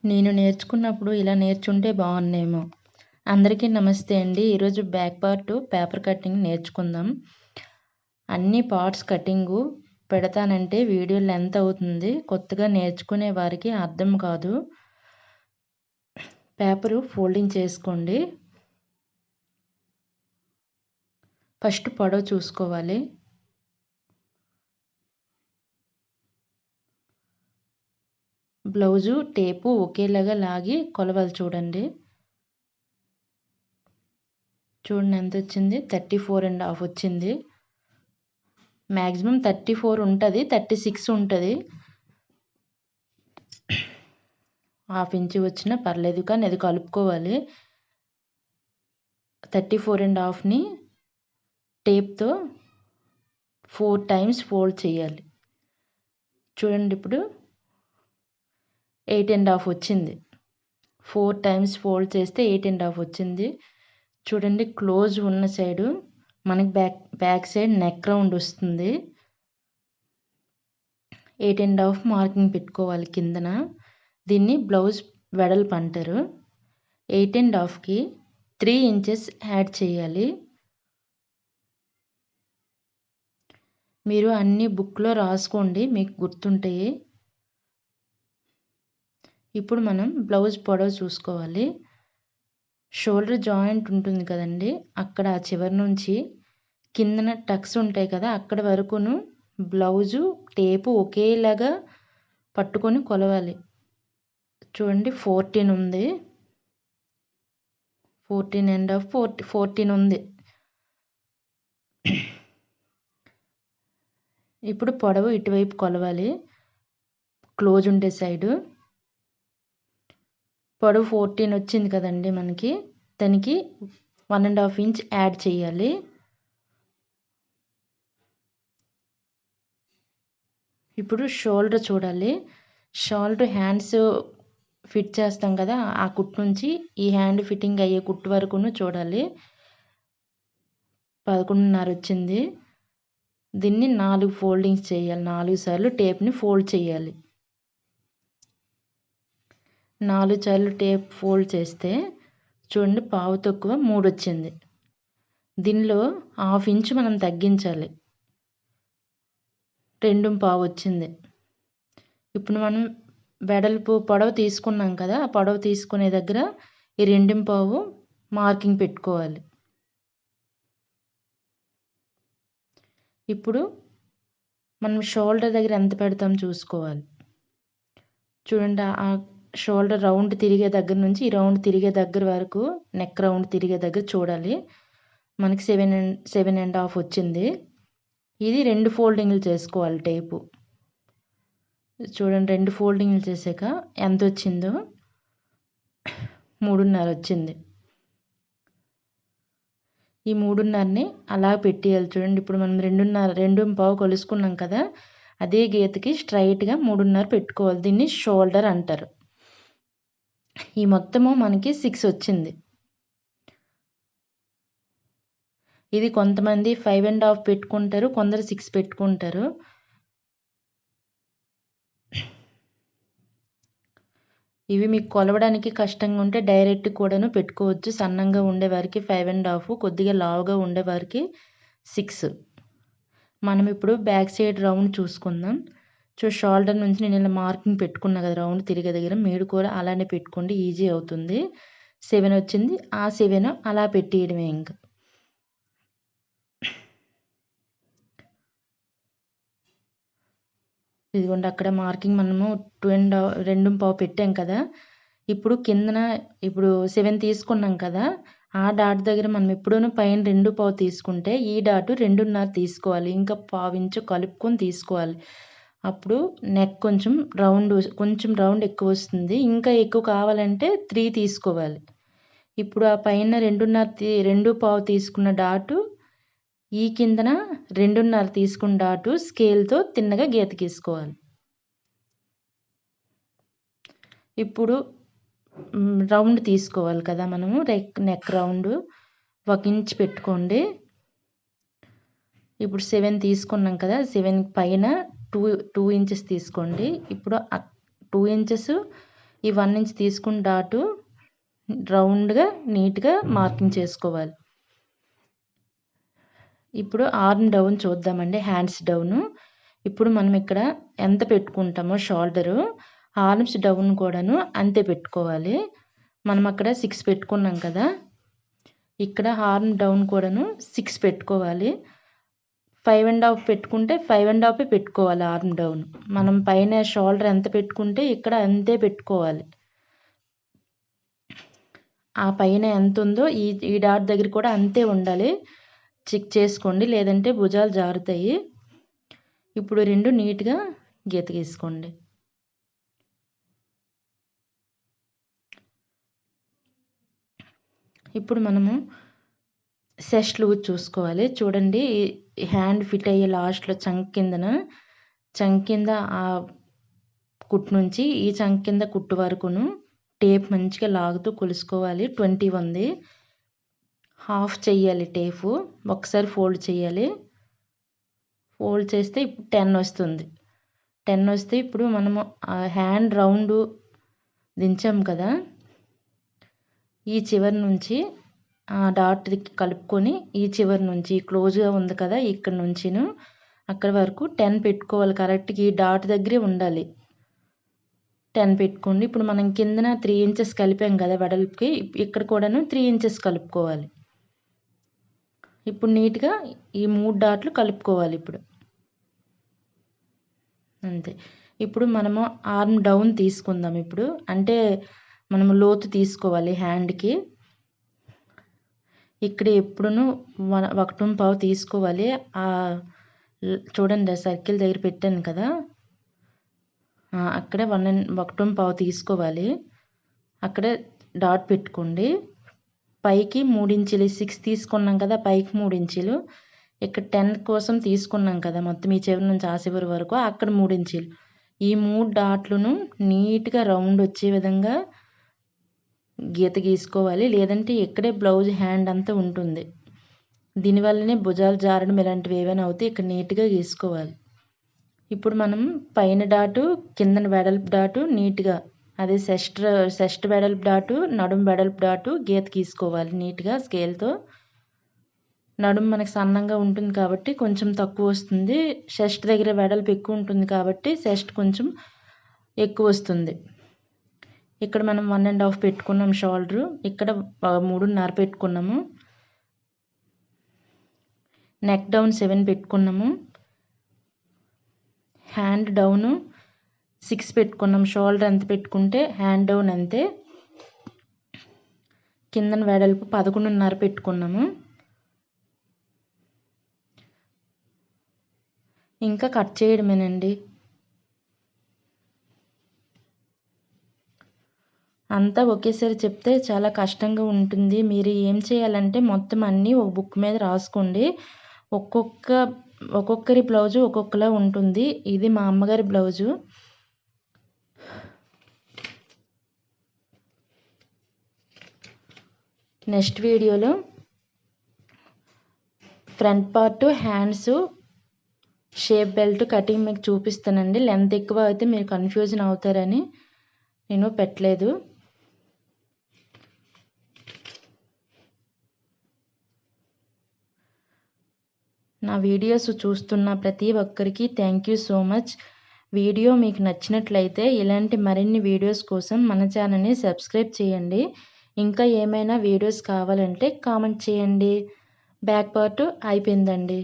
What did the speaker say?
నేను నేర్చుకున్నప్పుడు ఇలా నేర్చుంటే బాగున్నేమో. అందరికీ నమస్తే అండి. ఈరోజు బ్యాక్ పార్ట్ పేపర్ కటింగ్ నేర్చుకుందాం. అన్ని పార్ట్స్ కటింగు పెడతానంటే వీడియో లెంత్ అవుతుంది. కొత్తగా నేర్చుకునే వారికి అర్థం కాదు. పేపరు ఫోల్డింగ్ చేసుకోండి. ఫస్ట్ పొడవు చూసుకోవాలి. బ్లౌజు టేపు ఒకేలాగా లాగి కొలవాలి చూడండి. చూడండి ఎంత వచ్చింది, 34.5 వచ్చింది. మ్యాక్సిమం 34 ఉంటుంది, 36 ఉంటుంది. హాఫ్ ఇంచు వచ్చినా పర్లేదు, కానీ అది కలుపుకోవాలి. 34.5ని టేప్తో 4 టైమ్స్ ఫోల్డ్ చేయాలి. చూడండి ఇప్పుడు 8.5 వచ్చింది. 4 టైమ్స్ ఫోల్డ్ చేస్తే 8.5 వచ్చింది. చూడండి క్లోజ్ ఉన్న సైడు మనకి బ్యాక్ సైడ్ నెక్ రౌండ్ వస్తుంది. 8.5 మార్కింగ్ పెట్టుకోవాలి కిందన. దీన్ని బ్లౌజ్ వెడల్పు అంటారు. 8.5కి 3 ఇంచెస్ యాడ్ చేయాలి. మీరు అన్ని బుక్లో రాసుకోండి, మీకు గుర్తుంటాయి. ఇప్పుడు మనం బ్లౌజ్ పొడవు చూసుకోవాలి. షోల్డర్ జాయింట్ ఉంటుంది కదండి, అక్కడ ఆ చివరి నుంచి కిందన టక్స్ ఉంటాయి కదా, అక్కడ వరకును బ్లౌజు టేపు ఒకేలాగా పట్టుకొని కొలవాలి. చూడండి 14 ఉంది, 14.5, 14 ఉంది. ఇప్పుడు పొడవు ఇటువైపు కొలవాలి, క్లోజ్ ఉండే సైడు. పొడవు 14 వచ్చింది కదండి మనకి, దానికి 1.5 ఇంచ్ యాడ్ చేయాలి. ఇప్పుడు షోల్డర్ చూడాలి. షోల్డర్ హ్యాండ్స్ ఫిట్ చేస్తాం కదా, ఆ కుట్టు నుంచి ఈ హ్యాండ్ ఫిట్టింగ్ అయ్యే కుట్టు వరకును చూడాలి. 11.5 వచ్చింది. దీన్ని 4 ఫోల్డింగ్స్ చేయాలి. 4 సార్లు టేప్ని ఫోల్డ్ చేయాలి. 4 సార్లు టేప్ ఫోల్డ్ చేస్తే చూడండి పావు తక్కువ 3 వచ్చింది. దీనిలో హాఫ్ ఇంచ్ మనం తగ్గించాలి, 2.5 వచ్చింది. ఇప్పుడు మనం వెడల్పు పొడవు తీసుకున్నాం కదా, ఆ పొడవు తీసుకునే దగ్గర ఈ 2.5 మార్కింగ్ పెట్టుకోవాలి. ఇప్పుడు మనం షోల్డర్ దగ్గర ఎంత పెడతాం చూసుకోవాలి. చూడండి ఆ షోల్డర్ రౌండ్ తిరిగే దగ్గర నుంచి ఈ రౌండ్ తిరిగే దగ్గర వరకు, నెక్ రౌండ్ తిరిగే దగ్గర చూడాలి. మనకి 7.5 వచ్చింది. ఇది 2 ఫోల్డింగ్లు చేసుకోవాలి టేపు. చూడండి 2 ఫోల్డింగ్లు చేసాక ఎంత వచ్చిందో, 3.5 వచ్చింది. ఈ 3.5ని అలా పెట్టేయాలి. చూడండి ఇప్పుడు మనం 2.5 కొలుసుకున్నాం కదా, అదే గీతకి స్ట్రైట్గా 3.5 పెట్టుకోవాలి. దీన్ని షోల్డర్ అంటారు. ఈ మొత్తము మనకి 6 వచ్చింది. ఇది కొంతమంది 5.5 పెట్టుకుంటారు, కొందరు 6 పెట్టుకుంటారు. ఇవి మీకు కొలవడానికి కష్టంగా ఉంటే డైరెక్ట్ కూడాను పెట్టుకోవచ్చు. సన్నంగా ఉండేవారికి 5.5, కొద్దిగా లావుగా ఉండేవారికి 6. మనం ఇప్పుడు బ్యాక్ సైడ్ రౌండ్ చూసుకుందాం. షోల్డర్ నుంచి నేను ఇలా మార్కింగ్ పెట్టుకున్నా కదా రౌండ్ తిరిగే దగ్గర, మీరు కూడా అలానే పెట్టుకోండి, ఈజీ అవుతుంది. 7 వచ్చింది, ఆ 7 అలా పెట్టేయడమే ఇంకా. ఇదిగోండి అక్కడ మార్కింగ్ మనము 2.5 పెట్టాం కదా. ఇప్పుడు కిందన ఇప్పుడు 7 తీసుకున్నాం కదా, ఆ డాట్ దగ్గర మనం ఎప్పుడూను పైన 2.5 తీసుకుంటే ఈ డాటు 2.5 తీసుకోవాలి. ఇంకా పావు ఇంచు కలుపుకొని తీసుకోవాలి. అప్పుడు నెక్ కొంచెం రౌండ్ ఎక్కువ వస్తుంది. ఇంకా ఎక్కువ కావాలంటే 3 తీసుకోవాలి. ఇప్పుడు ఆ పైన 2.5 తీసుకున్న డాటు, ఈ కిందన 2.5 తీసుకున్న డాటు స్కేల్తో తిన్నగా గీత గీసుకోవాలి. ఇప్పుడు రౌండ్ తీసుకోవాలి కదా మనము, నెక్ రౌండ్ 1 ఇంచ్ పెట్టుకోండి. ఇప్పుడు 7 తీసుకున్నాం కదా, 7 పైన 2 ఇంచెస్ తీసుకోండి. ఇప్పుడు 2 ఇంచెస్ ఈ 1 ఇంచ్ తీసుకున్న డాటు రౌండ్గా నీట్గా మార్కింగ్ చేసుకోవాలి. ఇప్పుడు ఆర్మ్ డౌన్ చూద్దామండి. Hands down. ఇప్పుడు మనం ఇక్కడ ఎంత పెట్టుకుంటామో షోల్డరు, ఆర్మ్స్ డౌన్ కూడాను అంతే పెట్టుకోవాలి. మనం అక్కడ 6 పెట్టుకున్నాం కదా, ఇక్కడ ఆర్మ్ డౌన్ కూడాను 6 పెట్టుకోవాలి. 5.5 పెట్టుకుంటే 5.5 పెట్టుకోవాలి ఆర్మ్ డౌన్. మనం పైన షోల్డర్ ఎంత పెట్టుకుంటే ఇక్కడ అంతే పెట్టుకోవాలి. ఆ పైన ఎంత ఉందో ఈ డాట్ దగ్గర కూడా అంతే ఉండాలి. చెక్ చేసుకోండి, లేదంటే భుజాలు జారుతాయి. ఇప్పుడు 2 నీట్గా గీత గీసుకోండి. ఇప్పుడు మనము చెస్ట్ లూజ్ చూసుకోవాలి. చూడండి, హ్యాండ్ ఫిట్ అయ్యే లాస్ట్లో చంక్ కింద ఆ కుట్టు నుంచి ఈ చంక్ కింద కుట్టు వరకును టేప్ మంచిగా లాగుతూ కొలుసుకోవాలి. 20 ఉంది. హాఫ్ చెయ్యాలి టేపు. ఒకసారి ఫోల్డ్ చేయాలి. ఫోల్డ్ చేస్తే ఇప్పుడు 10 వస్తుంది. 10 వస్తే ఇప్పుడు మనము హ్యాండ్ రౌండ్ దించాం కదా, ఈ చివరి నుంచి ఆ డాట్ కలుపుకొని ఈ చివరి నుంచి క్లోజ్గా ఉంది కదా, ఇక్కడ నుంచిను అక్కడ వరకు 10 పెట్టుకోవాలి. కరెక్ట్గా ఈ డాట్ దగ్గరే ఉండాలి. 10 పెట్టుకోండి. ఇప్పుడు మనం కిందన 3 ఇంచెస్ కలిపాం కదా వెడల్పుకి, ఇక్కడ కూడాను 3 ఇంచెస్ కలుపుకోవాలి. ఇప్పుడు నీట్గా ఈ 3 డాట్లు కలుపుకోవాలి. ఇప్పుడు అంతే. ఇప్పుడు మనము ఆర్మ్ డౌన్ తీసుకుందాం. ఇప్పుడు అంటే మనము లోతు తీసుకోవాలి హ్యాండ్కి. ఇక్కడ ఎప్పుడును 1.5 తీసుకోవాలి. చూడండి, సర్కిల్ దగ్గర పెట్టాను కదా, అక్కడ 1.5 తీసుకోవాలి. అక్కడ డాట్ పెట్టుకోండి. పైకి 3 ఇంచులు 6 తీసుకున్నాం కదా, పైకి 3 ఇంచులు. ఇక్కడ 10 కోసం తీసుకున్నాం కదా మొత్తం ఈ చివరి నుంచి ఆ చివరి వరకు, అక్కడ 3 ఇంచులు. ఈ 3 డాట్లను నీట్గా రౌండ్ వచ్చే విధంగా గీత గీసుకోవాలి. లేదంటే ఇక్కడే బ్లౌజ్ హ్యాండ్ అంతా ఉంటుంది. దీనివల్లనే భుజాలు జారడం ఇలాంటివి ఏవైనా అవుతాయి. ఇక్కడ నీట్గా గీసుకోవాలి. ఇప్పుడు మనం పైన డాటు, కిందన వెడల్పు డాటు నీట్గా, అదే చెస్ట్ వెడల్పు డాటు, నడుము వెడల్పు డాటు గీత గీసుకోవాలి నీట్గా స్కేల్తో. నడుము మనకి సన్నంగా ఉంటుంది కాబట్టి కొంచెం తక్కువ వస్తుంది. చెస్ట్ దగ్గర వెడల్పు ఎక్కువ ఉంటుంది కాబట్టి చెస్ట్ కొంచెం ఎక్కువ వస్తుంది. ఇక్కడ మనం 1.5 పెట్టుకున్నాం షోల్డరు, ఇక్కడ 3.5 పెట్టుకున్నాము. నెక్ డౌన్ 7 పెట్టుకున్నాము. హ్యాండ్ డౌను 6 పెట్టుకున్నాం. షోల్డర్ ఎంత పెట్టుకుంటే హ్యాండ్ డౌన్ అంతే. కిందన వెడల్పు 11.5 పెట్టుకున్నాము. ఇంకా కట్ చేయడమేనండి. అంతా ఒకేసారి చెప్తే చాలా కష్టంగా ఉంటుంది. మీరు ఏం చేయాలంటే మొత్తం అన్నీ ఒక బుక్ మీద రాసుకోండి. ఒక్కొక్కరి బ్లౌజు ఒక్కొక్కలా ఉంటుంది. ఇది మా అమ్మగారి బ్లౌజు. నెక్స్ట్ వీడియోలో front part, hands, shape belt cutting మీకు చూపిస్తానండి. లెంత్ ఎక్కువ అయితే మీరు కన్ఫ్యూజన్ అవుతారని నేను పెట్టలేదు. నా వీడియోస్ చూస్తున్న ప్రతి ఒక్కరికి thank you so much. Video మీకు నచ్చినట్లయితే ఇలాంటి మరిన్ని వీడియోస్ కోసం మన ఛానల్ని సబ్స్క్రైబ్ చేయండి. ఇంకా ఏమైనా వీడియోస్ కావాలంటే కామెంట్ చేయండి. బ్యాక్ పార్ట్ అయిపోయిందండి.